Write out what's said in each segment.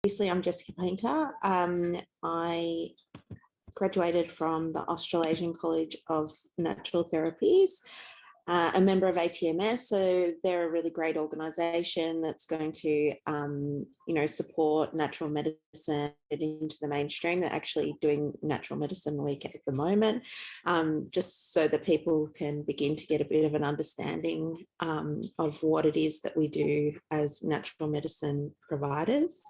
Obviously, I'm Jessica Paynter. I graduated from the Australasian College of Natural Therapies, a member of ATMS. So they're a really great organisation that's going to, support natural medicine into the mainstream. They're actually doing Natural Medicine Week at the moment, just so that people can begin to get a bit of an understanding of what it is that we do as natural medicine providers.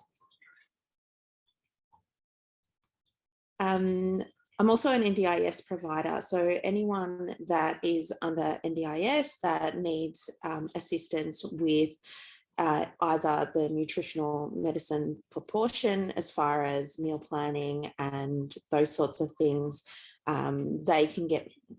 I'm also an NDIS provider, so anyone that is under NDIS that needs assistance with either the nutritional medicine proportion as far as meal planning and those sorts of things, they can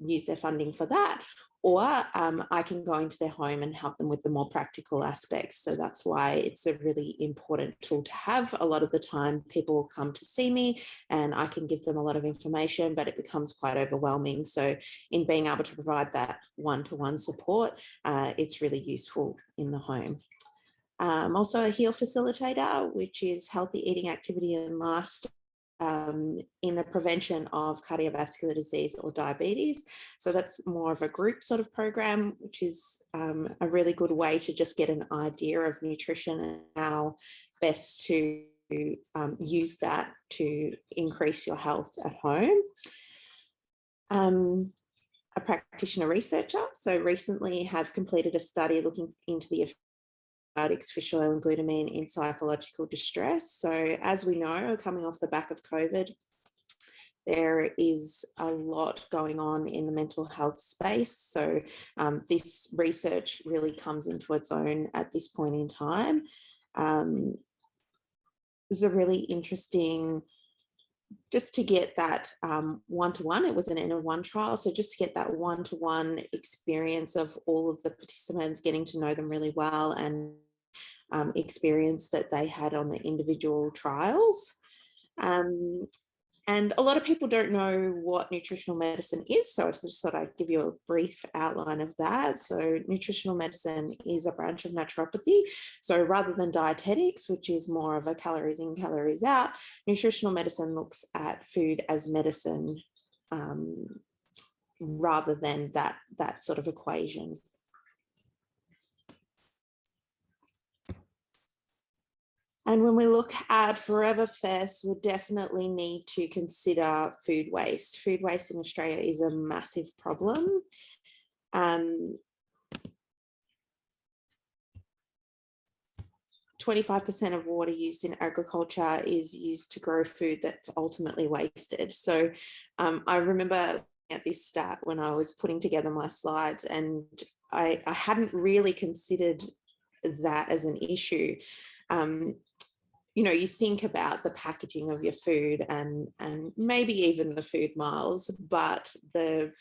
use their funding for that, or I can go into their home and help them with the more practical aspects. So that's why it's a really important tool to have. A lot of the time people come to see me and I can give them a lot of information, but it becomes quite overwhelming. So in being able to provide that one-to-one support, it's really useful in the home. I'm also a HEAL facilitator, which is healthy eating, activity and lifestyle in the prevention of cardiovascular disease or diabetes. So that's more of a group sort of program, which is a really good way to just get an idea of nutrition and how best to use that to increase your health at home. A practitioner researcher, so recently have completed a study looking into the fish oil and glutamine in psychological distress. So as we know, coming off the back of COVID, there is a lot going on in the mental health space. So this research really comes into its own at this point in time. It was a really interesting, just to get that one-to-one, it was an N-of-1 trial, so just to get that one-to-one experience of all of the participants, getting to know them really well and experience that they had on the individual trials. And a lot of people don't know what nutritional medicine is, so I just thought I'd give you a brief outline of that. So nutritional medicine is a branch of naturopathy. So rather than dietetics, which is more of a calories in, calories out, nutritional medicine looks at food as medicine rather than that sort of equation. And when we look at Forever Fest, we'll definitely need to consider food waste. Food waste in Australia is a massive problem. 25% of water used in agriculture is used to grow food that's ultimately wasted. So I remember at this stat when I was putting together my slides, and I hadn't really considered that as an issue. You think about the packaging of your food and maybe even the food miles, but the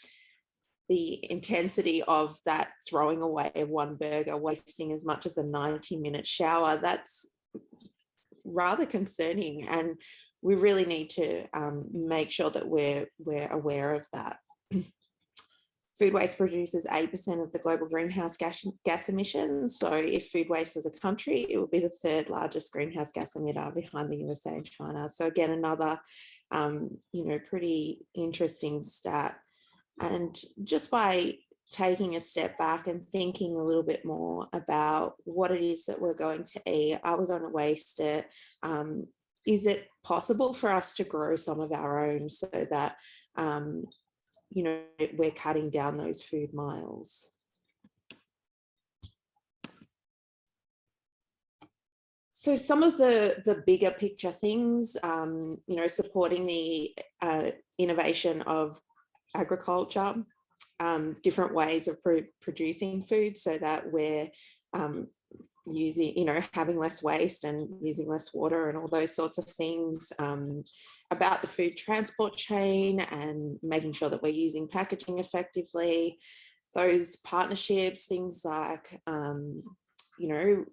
intensity of that throwing away of one burger, wasting as much as a 90-minute shower, that's rather concerning. And we really need to make sure that we're aware of that. Food waste produces 8% of the global greenhouse gas emissions. So if food waste was a country, it would be the third largest greenhouse gas emitter behind the USA and China. So again, another, pretty interesting stat. And just by taking a step back and thinking a little bit more about what it is that we're going to eat, are we going to waste it? Is it possible for us to grow some of our own so that we're cutting down those food miles? So some of the bigger picture things, supporting the innovation of agriculture, different ways of producing food so that we're using, having less waste and using less water and all those sorts of things, about the food transport chain and making sure that we're using packaging effectively, those partnerships, things like,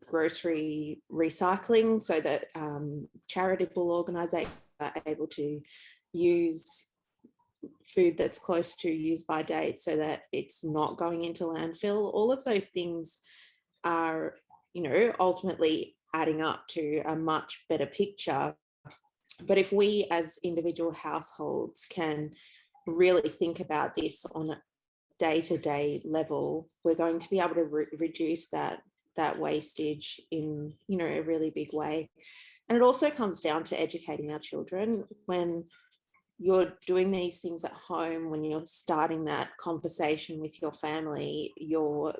grocery recycling, so that charitable organisations are able to use food that's close to use by date so that it's not going into landfill. All of those things are, ultimately adding up to a much better picture. But if we as individual households can really think about this on a day-to-day level, we're going to be able to reduce that wastage in, you know, a really big way. And it also comes down to educating our children. When you're doing these things at home, when you're starting that conversation with your family, you're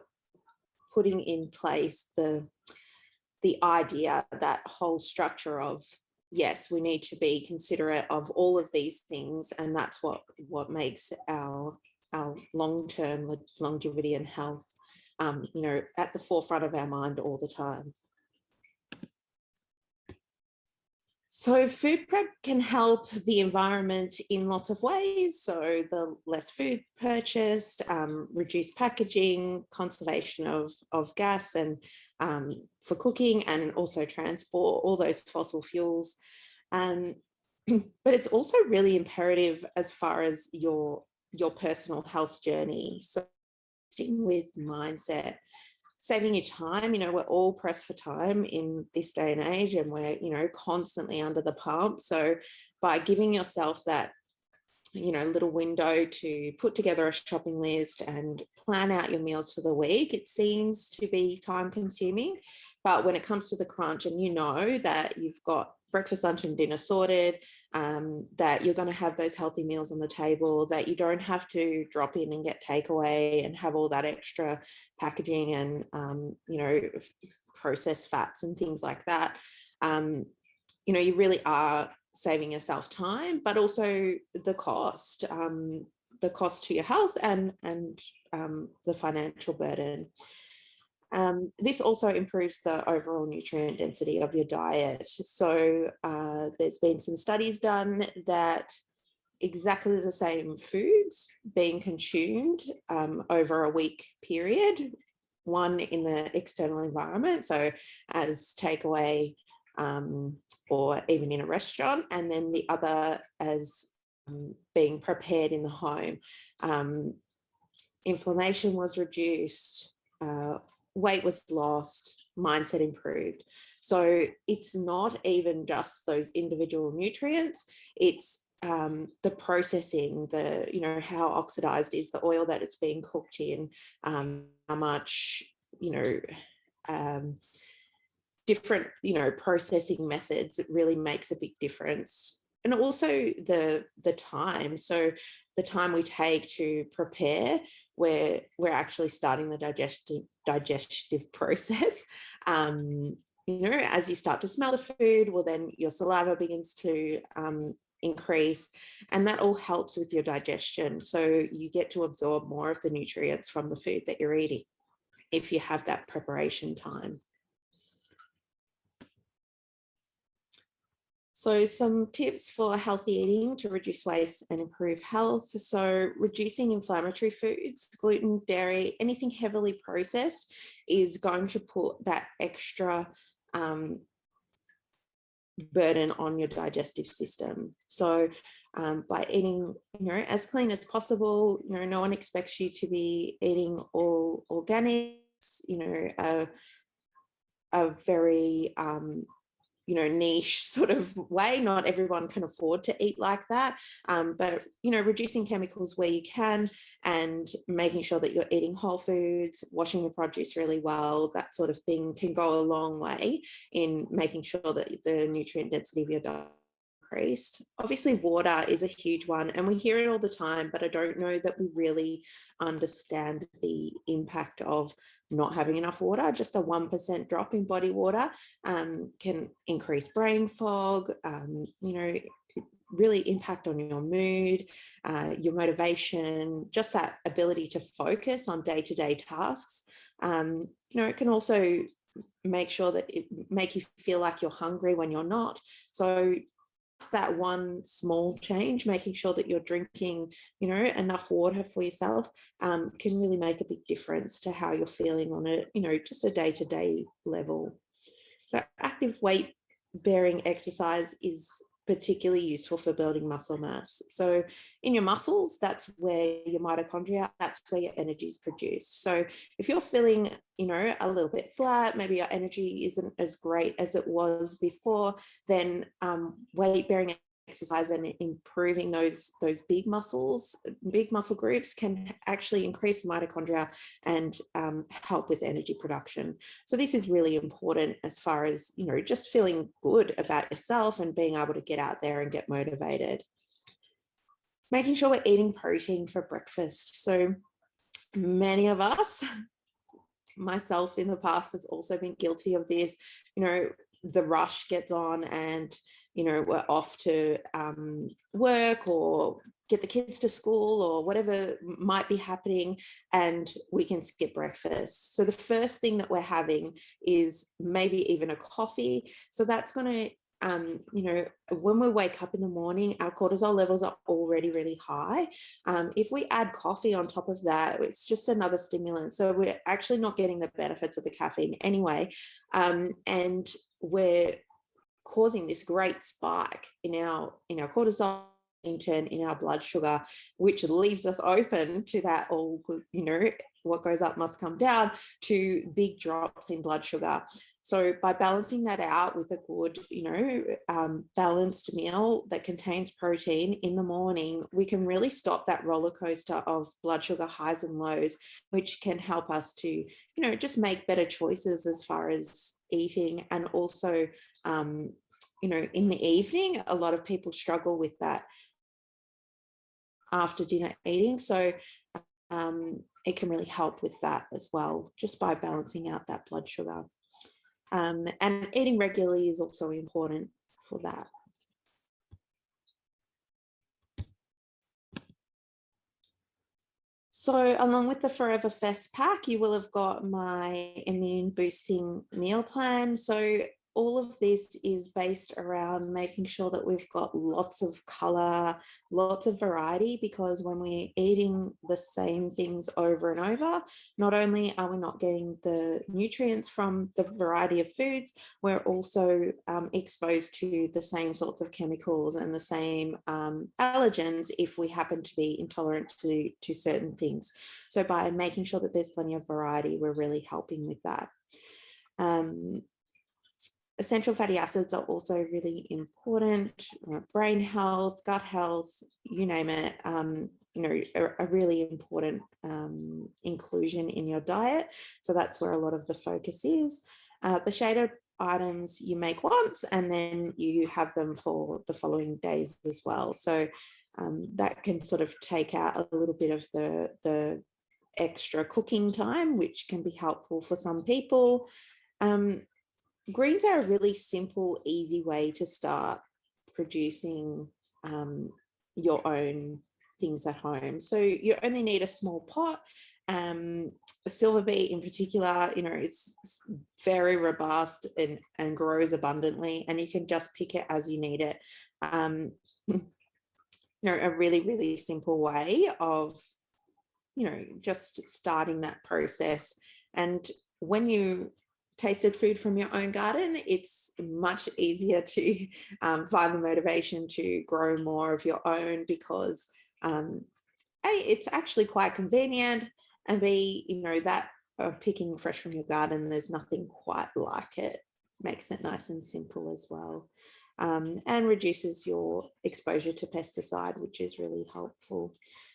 putting in place the idea, that whole structure of, yes, we need to be considerate of all of these things, and that's what makes our long-term longevity and health, you know, at the forefront of our mind all the time. So food prep can help the environment in lots of ways. So the less food purchased, reduced packaging, conservation of gas and for cooking, and also transport, all those fossil fuels. But it's also really imperative as far as your personal health journey. So with mindset, saving you time. You know, we're all pressed for time in this day and age, and we're, you know, constantly under the pump. So by giving yourself that, you know, little window to put together a shopping list and plan out your meals for the week, it seems to be time consuming. But when it comes to the crunch, and you know that you've got breakfast, lunch and dinner sorted, that you're going to have those healthy meals on the table, that you don't have to drop in and get takeaway and have all that extra packaging and, you know, processed fats and things like that. You know, you really are saving yourself time, but also the cost to your health and the financial burden. This also improves the overall nutrient density of your diet. So there's been some studies done that exactly the same foods being consumed over a week period, one in the external environment, so as takeaway or even in a restaurant, and then the other as being prepared in the home. Inflammation was reduced, weight was lost, mindset improved. So it's not even just those individual nutrients, it's the processing, the, you know, how oxidized is the oil that it's being cooked in, how much, you know, different, you know, processing methods, it really makes a big difference. And also the time. So the time we take to prepare, where we're actually starting the digestive process. You know, as you start to smell the food, well, then your saliva begins to increase, and that all helps with your digestion. So you get to absorb more of the nutrients from the food that you're eating if you have that preparation time. So some tips for healthy eating to reduce waste and improve health. So reducing inflammatory foods, gluten, dairy, anything heavily processed is going to put that extra burden on your digestive system. So by eating, you know, as clean as possible, you know, no one expects you to be eating all organics, you know, a very you know, niche sort of way. Not everyone can afford to eat like that. But, you know, reducing chemicals where you can, and making sure that you're eating whole foods, washing your produce really well, that sort of thing can go a long way in making sure that the nutrient density of your diet increased. Obviously, water is a huge one, and we hear it all the time, but I don't know that we really understand the impact of not having enough water. Just a 1% drop in body water can increase brain fog, you know, really impact on your mood, your motivation, just that ability to focus on day-to-day tasks. You know, it can also make sure that it make you feel like you're hungry when you're not. So that one small change, making sure that you're drinking, you know, enough water for yourself, can really make a big difference to how you're feeling on a, you know, just a day-to-day level. So active weight bearing exercise is particularly useful for building muscle mass. So in your muscles, that's where your mitochondria, that's where your energy is produced. So if you're feeling, a little bit flat, maybe your energy isn't as great as it was before, then weight bearing exercise and improving those big muscle groups can actually increase mitochondria and help with energy production. So this is really important as far as, just feeling good about yourself and being able to get out there and get motivated. Making sure we're eating protein for breakfast. So many of us, myself in the past, has also been guilty of this. The rush gets on and, we're off to work or get the kids to school or whatever might be happening, and we can skip breakfast. So the first thing that we're having is maybe even a coffee. So that's going to, when we wake up in the morning, our cortisol levels are already really high. If we add coffee on top of that, it's just another stimulant. So we're actually not getting the benefits of the caffeine anyway. And we're causing this great spike in our cortisol, in turn in our blood sugar, which leaves us open to that all good, what goes up must come down, to big drops in blood sugar. So by balancing that out with a good, balanced meal that contains protein in the morning, we can really stop that roller coaster of blood sugar highs and lows, which can help us to, just make better choices as far as eating. And also, in the evening, a lot of people struggle with that after dinner eating. So it can really help with that as well, just by balancing out that blood sugar. And eating regularly is also important for that. So along with the Forever Fest pack, you will have got my immune boosting meal plan. So all of this is based around making sure that we've got lots of color, lots of variety, because when we're eating the same things over and over, not only are we not getting the nutrients from the variety of foods, we're also exposed to the same sorts of chemicals and the same allergens if we happen to be intolerant to certain things. So by making sure that there's plenty of variety, we're really helping with that. Essential fatty acids are also really important. Brain health, gut health, you name it, a really important inclusion in your diet. So that's where a lot of the focus is. The shaded items you make once and then you have them for the following days as well. So that can sort of take out a little bit of the extra cooking time, which can be helpful for some people. Greens are a really simple, easy way to start producing your own things at home. So you only need a small pot. A silver beet in particular, it's very robust and grows abundantly, and you can just pick it as you need it. A really, really simple way of, just starting that process. And when you tasted food from your own garden, it's much easier to find the motivation to grow more of your own, because A, it's actually quite convenient, and B, that picking fresh from your garden, there's nothing quite like it. Makes it nice and simple as well, and reduces your exposure to pesticide, which is really helpful.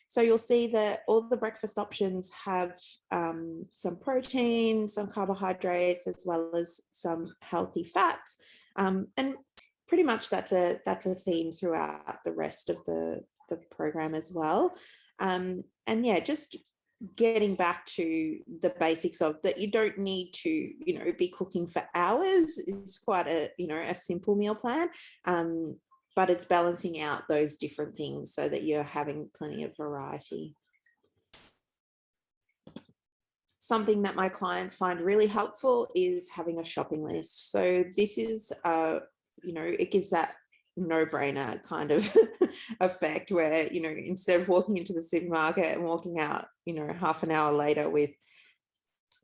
So you'll see that all the breakfast options have some protein, some carbohydrates, as well as some healthy fats. And pretty much that's a theme throughout the rest of the program as well. And yeah, just getting back to the basics of that, you don't need to, be cooking for hours. Is quite a simple meal plan. But it's balancing out those different things so that you're having plenty of variety. Something that my clients find really helpful is having a shopping list. So this is, it gives that no-brainer kind of effect where, instead of walking into the supermarket and walking out, half an hour later with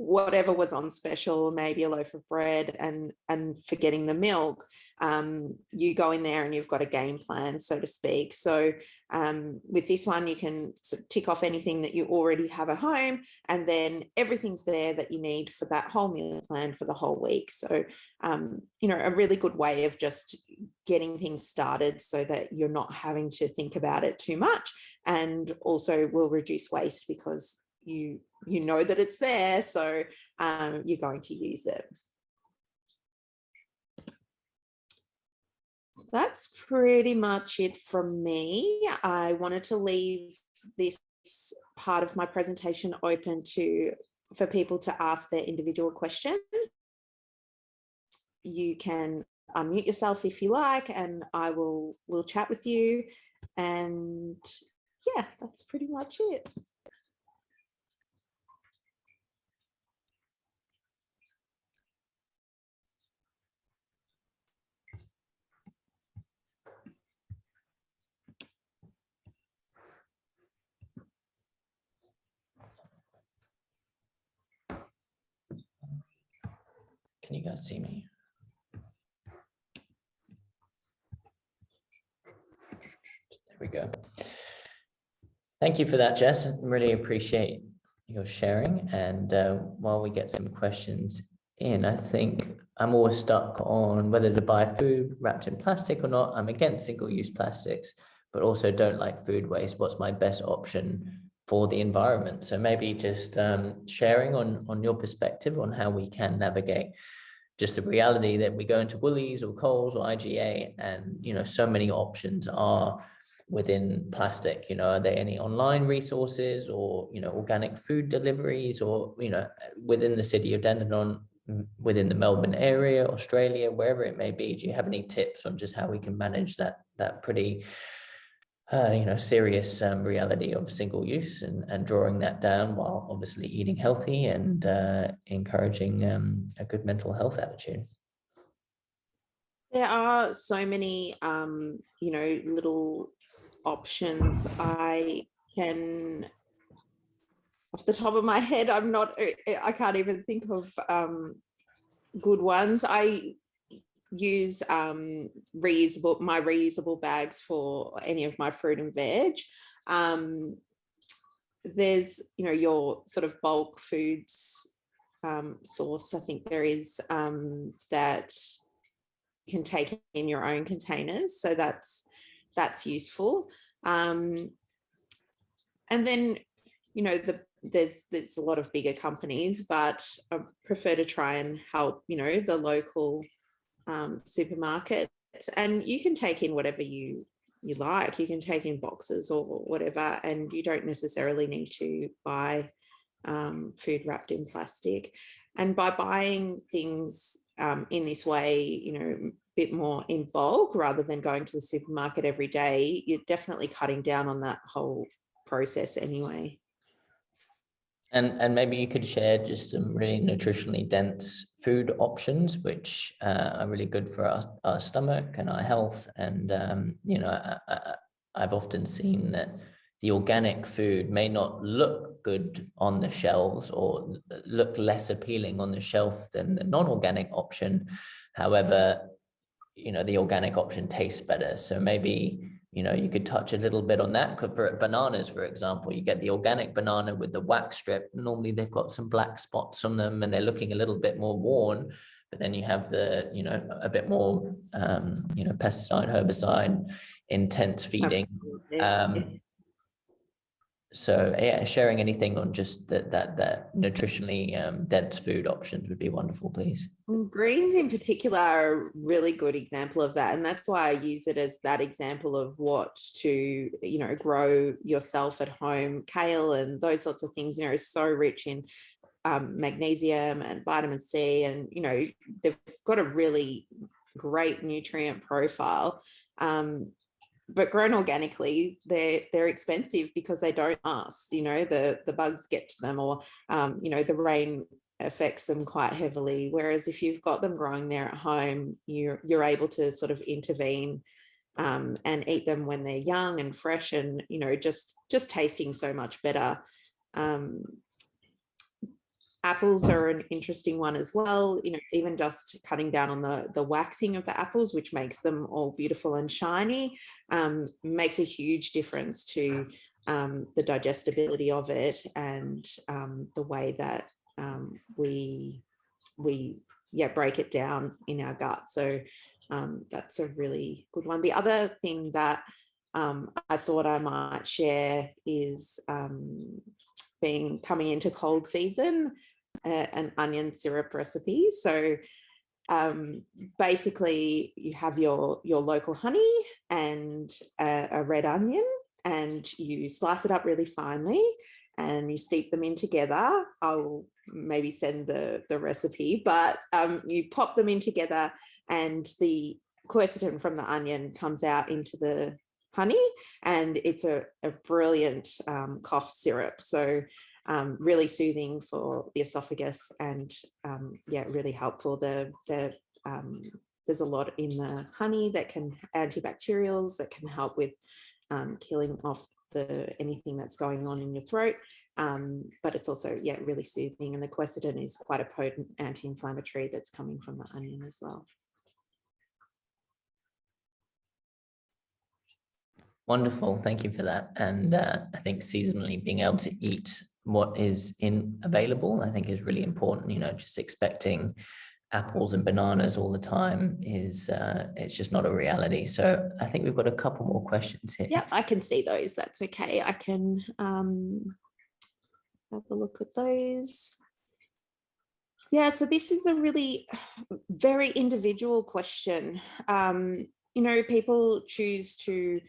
whatever was on special, maybe a loaf of bread, and forgetting the milk, you go in there and you've got a game plan, so to speak. So with this one, you can sort of tick off anything that you already have at home, and then everything's there that you need for that whole meal plan for the whole week. So, a really good way of just getting things started so that you're not having to think about it too much, and also will reduce waste because you know that it's there, so you're going to use it. So that's pretty much it from me. I wanted to leave this part of my presentation open for people to ask their individual question. You can unmute yourself if you like, and I will chat with you. And yeah, that's pretty much it. Can you guys see me? There we go. Thank you for that, Jess. I really appreciate your sharing. And while we get some questions in, I think I'm always stuck on whether to buy food wrapped in plastic or not. I'm against single-use plastics, but also don't like food waste. What's my best option for the environment? So maybe just sharing on your perspective on how we can navigate just the reality that we go into Woolies or Coles or IGA, and so many options are within plastic. Are there any online resources or organic food deliveries, or within the city of Dandenong, within the Melbourne area, Australia, wherever it may be? Do you have any tips on just how we can manage that pretty serious reality of single use, and drawing that down while obviously eating healthy and encouraging a good mental health attitude? There are so many, little options. I can, off the top of my head, I can't even think of good ones. I use reusable bags for any of my fruit and veg. There's your sort of bulk foods source. I think there is that you can take in your own containers, so that's useful. And then there's a lot of bigger companies, but I prefer to try and help the local supermarkets, and you can take in whatever you like. You can take in boxes or whatever, and you don't necessarily need to buy food wrapped in plastic. And by buying things in this way, a bit more in bulk rather than going to the supermarket every day, you're definitely cutting down on that whole process anyway. And maybe you could share just some really nutritionally dense food options, which are really good for our stomach and our health. And, I've often seen that the organic food may not look good on the shelves or look less appealing on the shelf than the non-organic option. However, the organic option tastes better. So maybe you could touch a little bit on that. For bananas, for example, you get the organic banana with the wax strip. Normally they've got some black spots on them and they're looking a little bit more worn, but then you have the, a bit more, pesticide, herbicide, intense feeding. So yeah, sharing anything on just that nutritionally dense food options would be wonderful, please. Greens in particular are a really good example of that, and that's why I use it as that example of what to grow yourself at home. Kale and those sorts of things is so rich in magnesium and vitamin C, and they've got a really great nutrient profile. But grown organically, they're expensive because they don't last. The bugs get to them, or the rain affects them quite heavily. Whereas if you've got them growing there at home, you're able to sort of intervene and eat them when they're young and fresh, and just tasting so much better. Apples are an interesting one as well. You know, even just cutting down on the waxing of the apples, which makes them all beautiful and shiny, makes a huge difference to the digestibility of it and the way that we break it down in our gut. So that's a really good one. The other thing that I thought I might share is coming into cold season, an onion syrup recipe. So basically you have your local honey and a red onion, and you slice it up really finely and you steep them in together. I'll maybe send the recipe, but you pop them in together and the quercetin from the onion comes out into the honey, and it's a brilliant cough syrup. So really soothing for the esophagus and really helpful. There's a lot in the honey that can antibacterials that can help with killing off anything that's going on in your throat, but it's also really soothing, and the quercetin is quite a potent anti-inflammatory that's coming from the onion as well. Wonderful, thank you for that. And I think seasonally being able to eat what is available, I think is really important. You know, just expecting apples and bananas all the time is it's just not a reality. So I think we've got a couple more questions here. Yeah, I can see those. That's okay. I can have a look at those. Yeah, so this is a really very individual question. You know, people choose to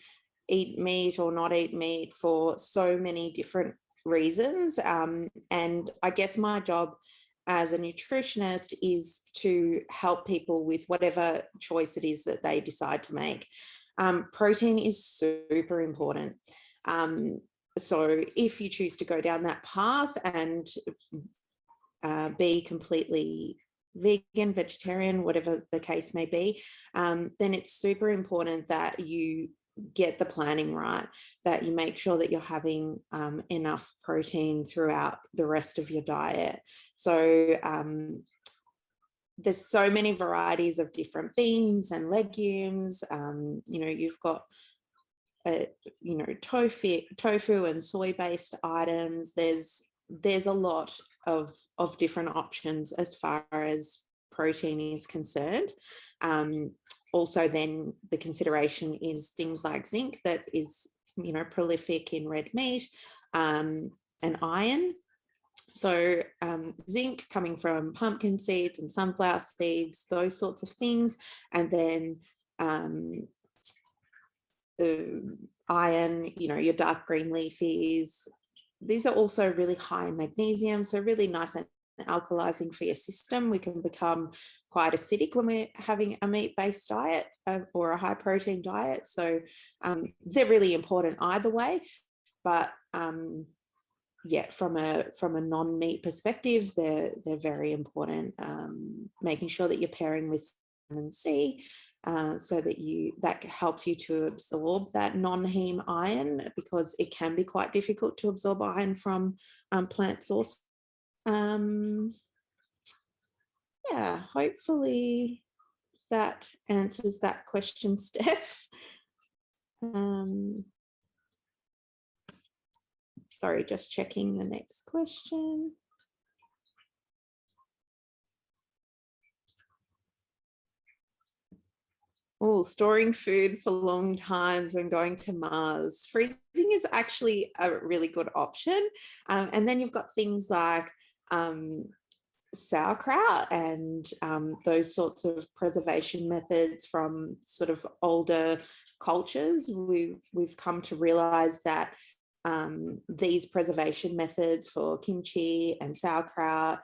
eat meat or not eat meat for so many different reasons. And I guess my job as a nutritionist is to help people with whatever choice it is that they decide to make. Protein is super important. So if you choose to go down that path and be completely vegan, vegetarian, whatever the case may be, then it's super important that you get the planning right, that you make sure that you're having enough protein throughout the rest of your diet. So there's so many varieties of different beans and legumes. You know, you've got you know, tofu and soy-based items. There's a lot of different options as far as protein is concerned. Also, then the consideration is things like zinc that is, you know, prolific in red meat, and iron. So zinc coming from pumpkin seeds and sunflower seeds, those sorts of things. And then iron, you know, your dark green leafies. These are also really high in magnesium, so really nice and alkalizing for your system. We can become quite acidic when we're having a meat-based diet or a high protein diet. So they're really important either way. But yeah, from a non-meat perspective, they're very important. Making sure that you're pairing with vitamin C, so that helps you to absorb that non-heme iron, because it can be quite difficult to absorb iron from plant sources. Yeah, hopefully that answers that question, Steph. Sorry, just checking the next question. Oh, storing food for long times when going to Mars. Freezing is actually a really good option. And then you've got things like sauerkraut and those sorts of preservation methods from sort of older cultures. We've come to realize that these preservation methods for kimchi and sauerkraut,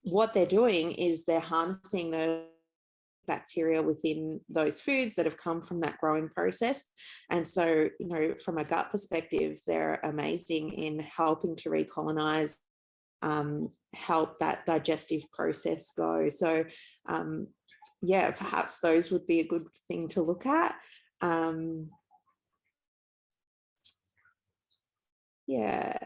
what they're doing is they're harnessing the bacteria within those foods that have come from that growing process. And so, you know, from a gut perspective, they're amazing in helping to recolonize, help that digestive process go. So yeah, perhaps those would be a good thing to look at. Yeah,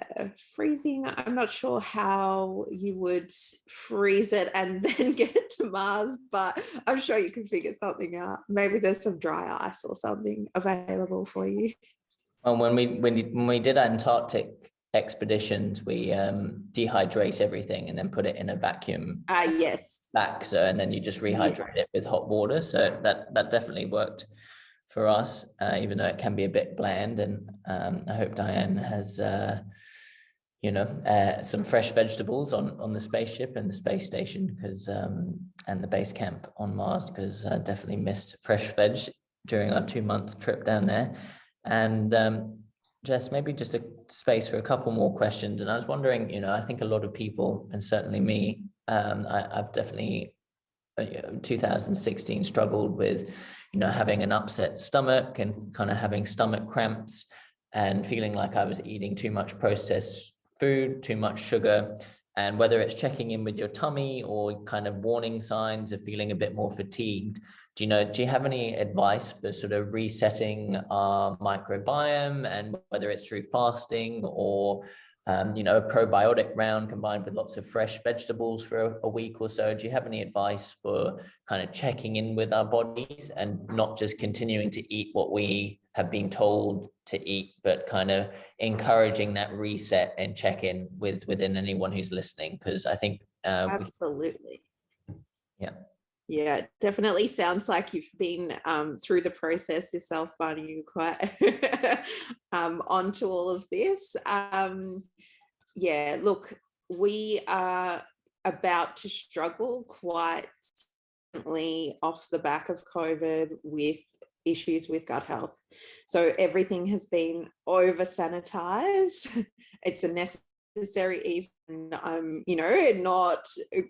freezing. I'm not sure how you would freeze it and then get it to Mars, but I'm sure you can figure something out. Maybe there's some dry ice or something available for you. And when we did Antarctic expeditions, we dehydrate everything and then put it in a vacuum Yes. back, so and then you just rehydrate it with hot water. So that definitely worked for us, even though it can be a bit bland. And I hope Diane has some fresh vegetables on the spaceship and the space station, because and the base camp on Mars, because I definitely missed fresh veg during our 2-month trip down there. And Jess, maybe just a space for a couple more questions. And I was wondering, I think a lot of people, and certainly me, I've definitely 2016 struggled with, having an upset stomach and kind of having stomach cramps and feeling like I was eating too much processed food, too much sugar. And whether it's checking in with your tummy or kind of warning signs of feeling a bit more fatigued, do you have any advice for sort of resetting our microbiome, and whether it's through fasting or a probiotic round combined with lots of fresh vegetables for a week or so? Do you have any advice for kind of checking in with our bodies and not just continuing to eat what we have been told to eat, but kind of encouraging that reset and check in within anyone who's listening? Because I think Absolutely. Yeah. Yeah, it definitely sounds like you've been through the process yourself, Barney. You're quite onto all of this. Yeah, look, we are about to struggle quite significantly off the back of COVID with issues with gut health. So everything has been over sanitized. It's a necessary evil. I'm, not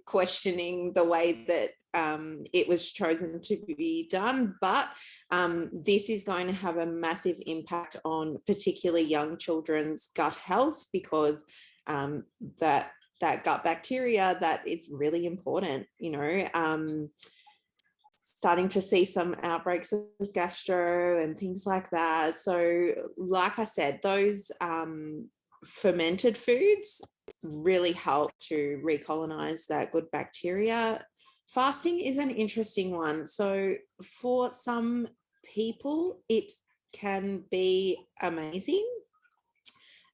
questioning the way that it was chosen to be done, but this is going to have a massive impact on particularly young children's gut health, because that gut bacteria, that is really important, starting to see some outbreaks of gastro and things like that. So like I said, those fermented foods really help to recolonize that good bacteria. Fasting is an interesting one. So for some people, it can be amazing.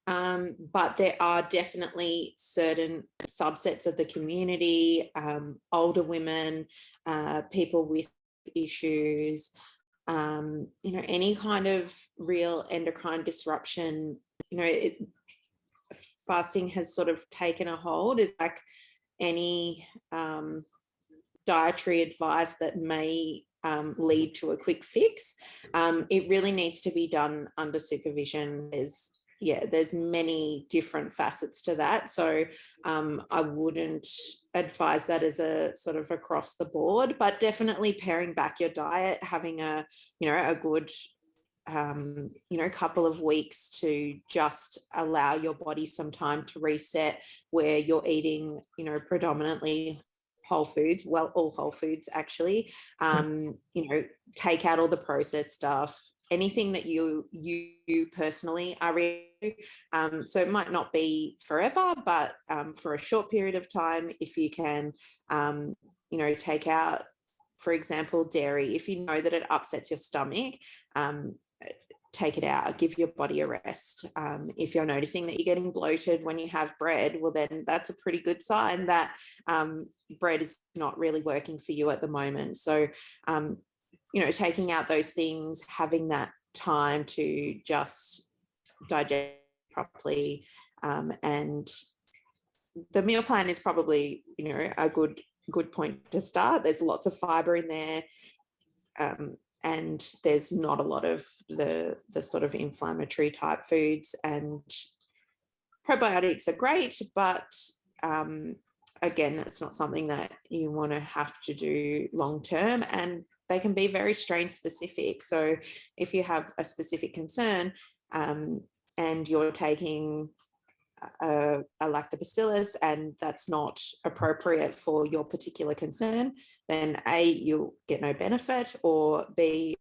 But there are definitely certain subsets of the community, older women, people with issues, any kind of real endocrine disruption, fasting has sort of taken a hold. It's like any dietary advice that may lead to a quick fix. It really needs to be done under supervision. There's many different facets to that. So I wouldn't advise that as a sort of across the board, but definitely paring back your diet, having a good couple of weeks to just allow your body some time to reset, where you're eating, predominantly whole foods, well, all whole foods actually, take out all the processed stuff, anything that you personally are into. So it might not be forever, but for a short period of time, if you can, take out, for example, dairy. If you know that it upsets your stomach, take it out, give your body a rest. If you're noticing that you're getting bloated when you have bread, well, then that's a pretty good sign that bread is not really working for you at the moment. So, taking out those things, having that time to just digest properly, and the meal plan is probably, a good point to start. There's lots of fiber in there. And there's not a lot of the sort of inflammatory type foods, and probiotics are great, but again, it's not something that you want to have to do long term, and they can be very strain specific. So if you have a specific concern and you're taking a lactobacillus and that's not appropriate for your particular concern, then A, you'll get no benefit, or B,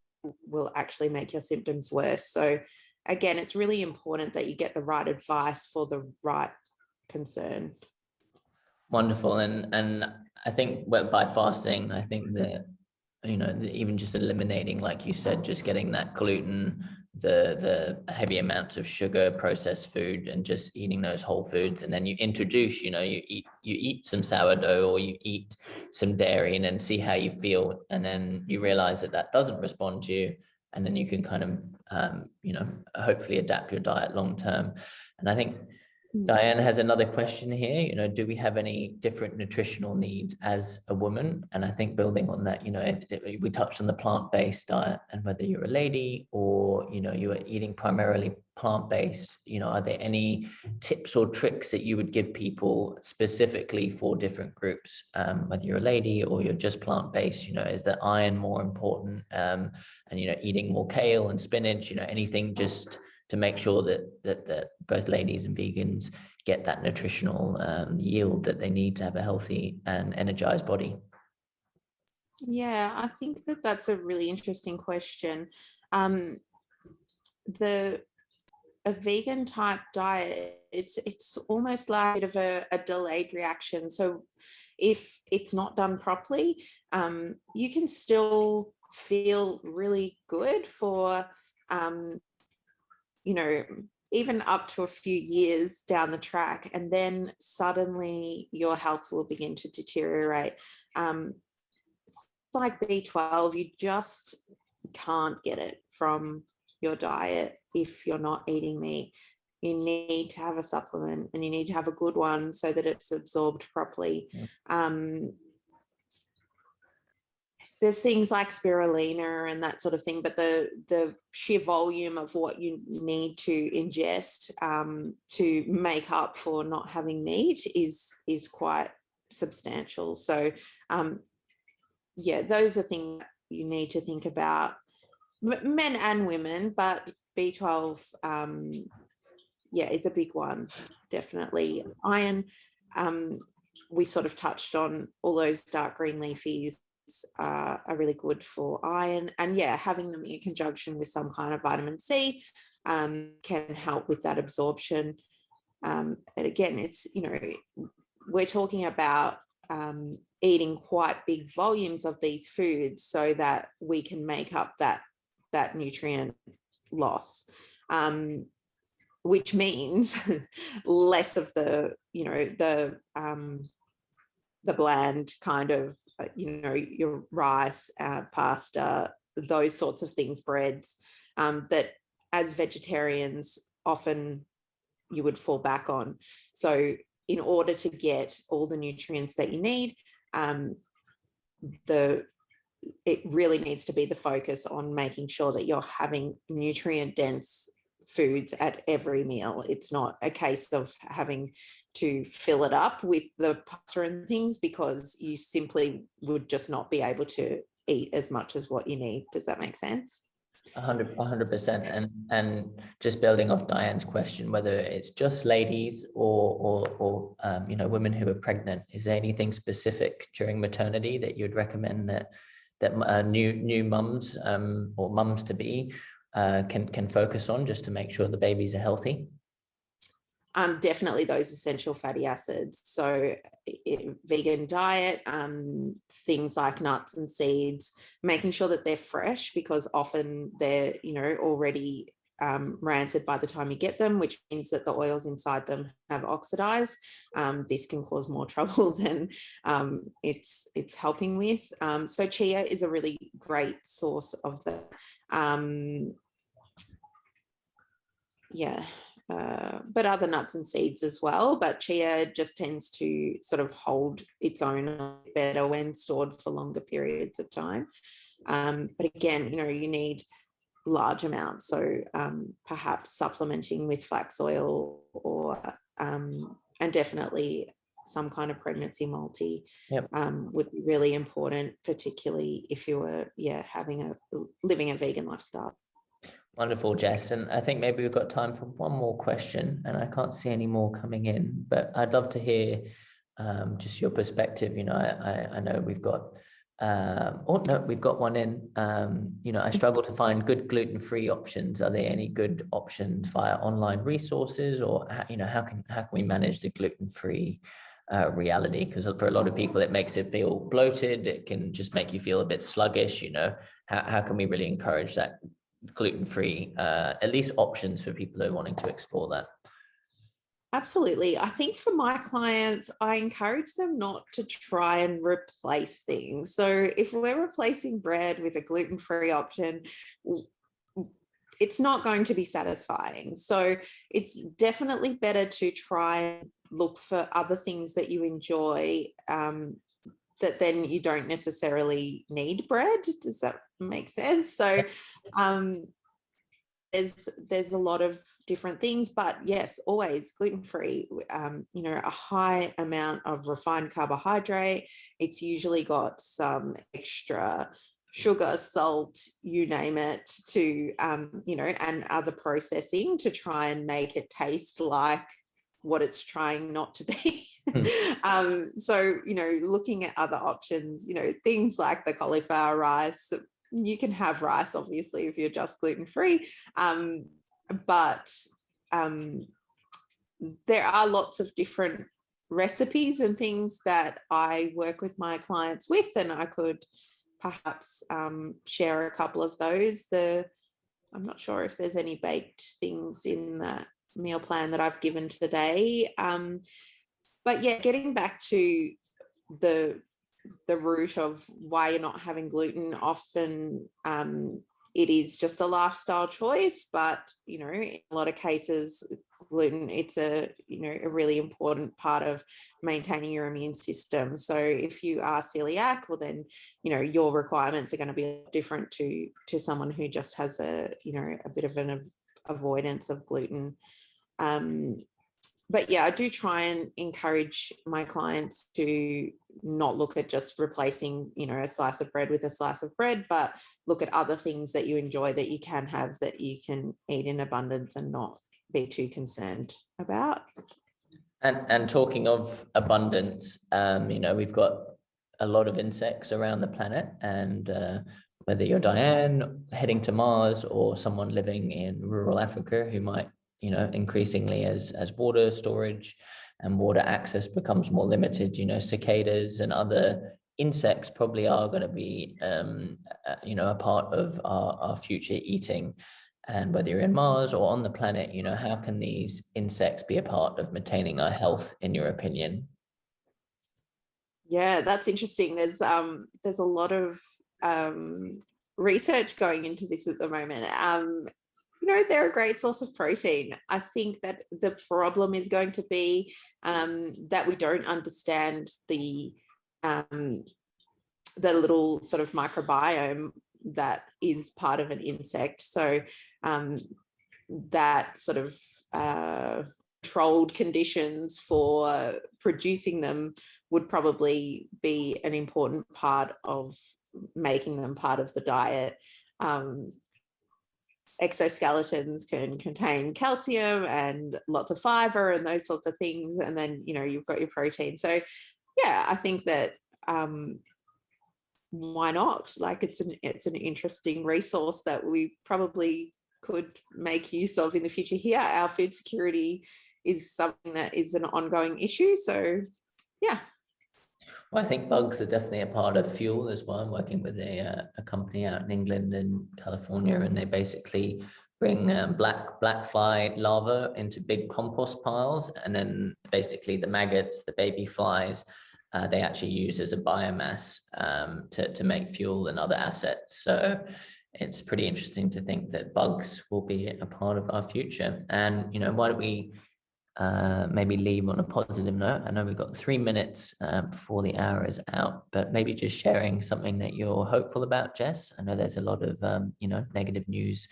will actually make your symptoms worse. So again, it's really important that you get the right advice for the right concern. Wonderful. And I think by fasting, I think that, even just eliminating, like you said, just getting that gluten, the heavy amounts of sugar, processed food, and just eating those whole foods. And then you introduce, you eat some sourdough, or you eat some dairy, and then see how you feel. And then you realize that doesn't respond to you. And then you can kind of, hopefully adapt your diet long term. And I think Diane has another question here. Do we have any different nutritional needs as a woman? And I think building on that, we touched on the plant-based diet, and whether you're a lady or, you are eating primarily plant-based, are there any tips or tricks that you would give people specifically for different groups? Whether you're a lady or you're just plant-based, is the iron more important? And, eating more kale and spinach, anything just to make sure that both ladies and vegans get that nutritional yield that they need to have a healthy and energized body? Yeah, I think that's a really interesting question. A vegan type diet, it's almost like a bit of a delayed reaction. So if it's not done properly, you can still feel really good for even up to a few years down the track, and then suddenly your health will begin to deteriorate. Like B12, you just can't get it from your diet if you're not eating meat. You need to have a supplement, and you need to have a good one so that it's absorbed properly. There's things like spirulina and that sort of thing, but the sheer volume of what you need to ingest to make up for not having meat is quite substantial. So those are things you need to think about, men and women, but B12 is a big one, definitely. Iron, we sort of touched on all those dark green leafies are really good for iron, and having them in conjunction with some kind of vitamin C can help with that absorption. And again, it's we're talking about eating quite big volumes of these foods so that we can make up that nutrient loss, which means less of the bland kind of, your rice, pasta, those sorts of things, breads, that as vegetarians often you would fall back on. So in order to get all the nutrients that you need, it really needs to be the focus on making sure that you're having nutrient dense foods at every meal. It's not a case of having to fill it up with the pasta and things, because you simply would just not be able to eat as much as what you need. Does that make sense? 100%. And just building off Diane's question, whether it's just ladies or women who are pregnant, is there anything specific during maternity that you'd recommend that new mums or mums to be can focus on, just to make sure the babies are healthy? Definitely those essential fatty acids. So vegan diet, things like nuts and seeds, making sure that they're fresh, because often they're already rancid by the time you get them, which means that the oils inside them have oxidized. This can cause more trouble than it's helping with. So chia is a really great source of the but other nuts and seeds as well. But chia just tends to sort of hold its own better when stored for longer periods of time. But again, you need large amounts. So perhaps supplementing with flax oil or and definitely some kind of pregnancy multi would be really important, particularly if you were living a vegan lifestyle. Wonderful, Jess. And I think maybe we've got time for one more question, and I can't see any more coming in, but I'd love to hear just your perspective. I know we've got Oh no, we've got one in. I struggle to find good gluten-free options. Are there any good options via online resources, or how can we manage the gluten-free reality? Because for a lot of people, it makes it feel bloated. It can just make you feel a bit sluggish. How can we really encourage that gluten-free, at least options for people who are wanting to explore that? Absolutely. I think for my clients, I encourage them not to try and replace things. So if we're replacing bread with a gluten-free option, it's not going to be satisfying. So it's definitely better to try and look for other things that you enjoy, that then you don't necessarily need bread. Does that make sense? So there's a lot of different things, but yes, always gluten-free. A high amount of refined carbohydrate. It's usually got some extra sugar, salt, you name it, to and other processing to try and make it taste like what it's trying not to be. So looking at other options, things like the cauliflower rice. You can have rice, obviously, if you're just gluten-free, but there are lots of different recipes and things that I work with my clients with, and I could perhaps share a couple of those. I'm not sure if there's any baked things in the meal plan that I've given today. But yeah, getting back to the root of why you're not having gluten, often it is just a lifestyle choice, but in a lot of cases gluten, it's a really important part of maintaining your immune system. So if you are celiac, well then your requirements are going to be different to someone who just has a bit of an avoidance of gluten. But yeah, I do try and encourage my clients to not look at just replacing, a slice of bread with a slice of bread, but look at other things that you enjoy that you can have, that you can eat in abundance and not be too concerned about. And talking of abundance, we've got a lot of insects around the planet, and whether you're Diane heading to Mars or someone living in rural Africa who might, increasingly as water storage and water access becomes more limited, cicadas and other insects probably are going to be, a part of our future eating. And whether you're in Mars or on the planet, how can these insects be a part of maintaining our health, in your opinion? Yeah, that's interesting. There's a lot of research going into this at the moment. They're a great source of protein. I think that the problem is going to be that we don't understand the little sort of microbiome that is part of an insect. So that sort of controlled conditions for producing them would probably be an important part of making them part of the diet. Exoskeletons can contain calcium and lots of fiber and those sorts of things, and then you've got your protein. So yeah, I think that why not? Like it's an interesting resource that we probably could make use of in the future. Here, our food security is something that is an ongoing issue. So yeah. Well, I think bugs are definitely a part of fuel as well. I'm working with a company out in England and California, and they basically bring black fly larvae into big compost piles, and then basically the maggots, the baby flies, they actually use as a biomass to make fuel and other assets. So it's pretty interesting to think that bugs will be a part of our future. And why don't we maybe leave on a positive note? I know we've got 3 minutes before the hour is out, but maybe just sharing something that you're hopeful about, Jess. I know there's a lot of negative news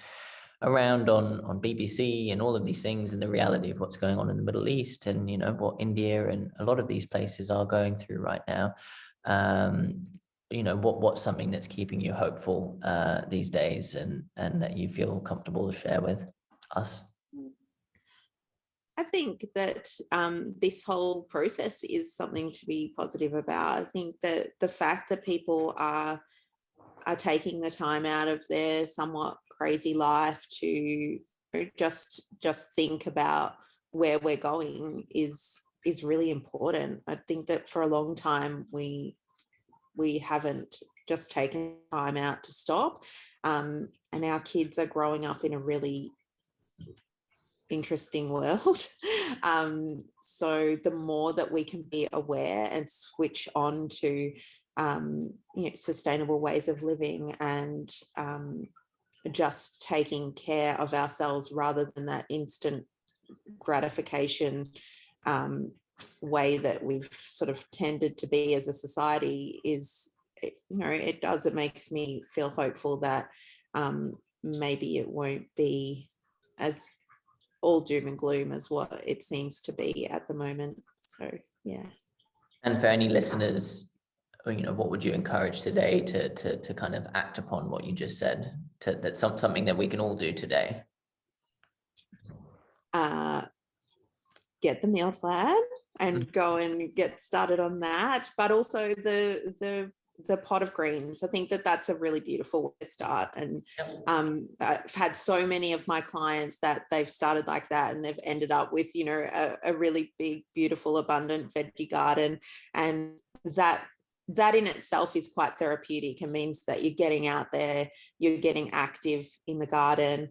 around on BBC and all of these things, and the reality of what's going on in the Middle East, and what India and a lot of these places are going through right now. What's something that's keeping you hopeful these days, and that you feel comfortable to share with us? I think that this whole process is something to be positive about. I think that the fact that people are taking the time out of their somewhat crazy life to just think about where we're going is really important. I think that for a long time we haven't just taken time out to stop, and our kids are growing up in a really interesting world. So the more that we can be aware and switch on to sustainable ways of living and just taking care of ourselves rather than that instant gratification way that we've sort of tended to be as a society is, it makes me feel hopeful that maybe it won't be as all doom and gloom as what it seems to be at the moment. So yeah. And for any listeners, what would you encourage today to kind of act upon what you just said, that's something that we can all do today? Get the meal plan and go and get started on that, but also the pot of greens. I think that that's a really beautiful way to start. And I've had so many of my clients that they've started like that and they've ended up with, a really big, beautiful, abundant veggie garden. And that in itself is quite therapeutic. It means that you're getting out there, you're getting active in the garden,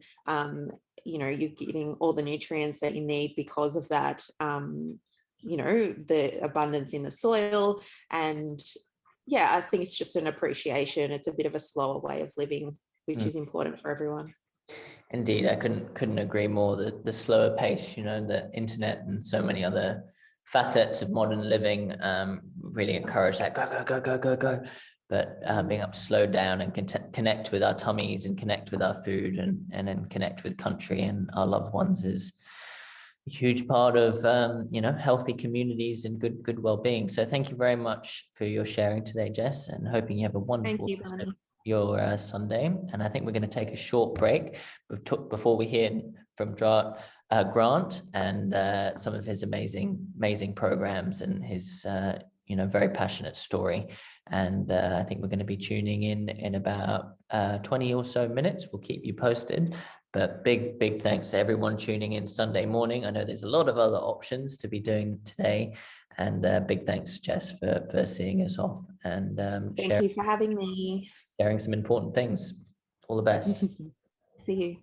you're getting all the nutrients that you need because of that, the abundance in the soil. And yeah, I think it's just an appreciation. It's a bit of a slower way of living, which is important for everyone. Indeed, I couldn't agree more. The slower pace, the internet and so many other facets of modern living really encourage that go. But being able to slow down and connect with our tummies and connect with our food and then connect with country and our loved ones is a huge part of healthy communities and good well-being. So thank you very much for your sharing today, Jess, and hoping you have a wonderful your Sunday. And I think we're going to take a short break before we hear from Grant and some of his amazing programs and his very passionate story. And I think we're going to be tuning in about 20 or so minutes. We'll keep you posted. But big thanks to everyone tuning in Sunday morning. I know there's a lot of other options to be doing today. And big thanks, Jess, for seeing us off and thank you for having me. Sharing some important things. All the best. See you.